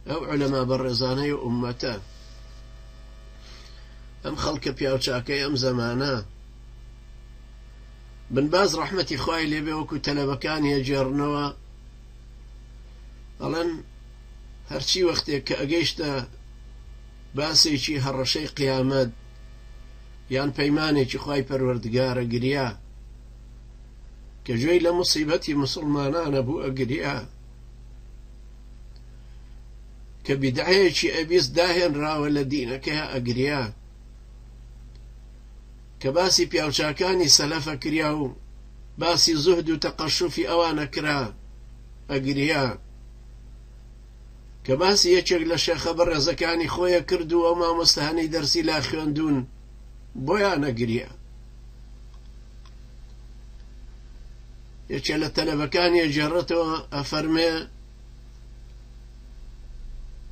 ئەو عولەما بەڕێزانەی و ئوممەتە ئەم خەڵکە پیاوچاکەی ئەم زەمانە بن باز ڕەحمەتی خوای لێبێ وەکو تەلەبەکانی ئەجێڕنەوە ئەڵێن هەرچی وەختێک کە ئەگەیشتە باسێکی هەڕەشەی قیامەت یان پەیمانێکی خوای پەروەردگارە گریا کە گوێی لە موسیبەتی موسڵمانانە بوو ئەگریا کە بیدعەیەکی ئەبیست داهێنراوە لە دینەکەی ئەگریا کە باسی پیاوچاکانی سەلەفە کریا و باسی زوهد و تەقەشوفی ئەوانە کرا ئەگریا کە باسی یەکێک لە شێخە بەڕێزەکانی خۆیە کرد و ئەو مامۆستایانەی دەرسی لا خوێندوون بۆیان ئەگریا یەکێ لە تەلەبەکانی ئەجێڕێتەوە ئەفەرمێ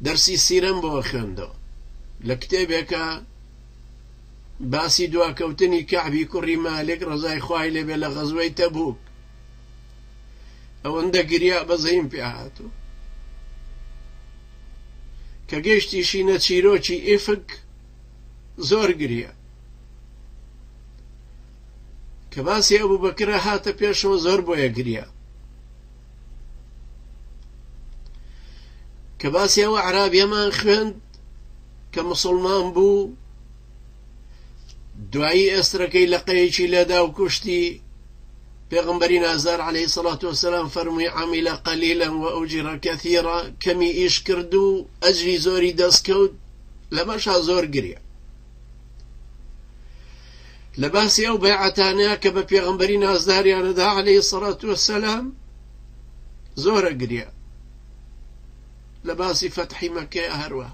دەرسی سیرەم بۆ خوێندەوە لە کتێبێکە باسی دواکەوتنی کەعبی کوڕی مالک ڕەزای خوای لێبێ لە غەزوەی تەبوک ئەوەندە گریا بەزەیم پێ هاتوو کە گەیشتیشینە چیرۆکی ئیفک زۆر گریا کە باسی ئەبوو بەکرە هاتە پێشەوە زۆر بۆیە گریا کە باسی ئەوە عرابیەمان خوێند کە موسڵمان بوو دوایی ئێسترەکەی لە قەیەکی لێدا و کوشتی پێغەمبەری نازدار عەلەیهی سەڵات وەسەلام فەرمووی عەمیلە قەلیلەن و ئوجیرە کەثیرە کەمی ئیش کرد و ئەجری زۆری دەستکەوت لەمەشا زۆر گریا لە باسی ئەو بەیعەتانەیە کە بە پێغەمبەری نازداریانەدا عەلەیهی سەڵات وەسەلام زۆرە گریا لە باسی فەتحی مەککەیە هەروە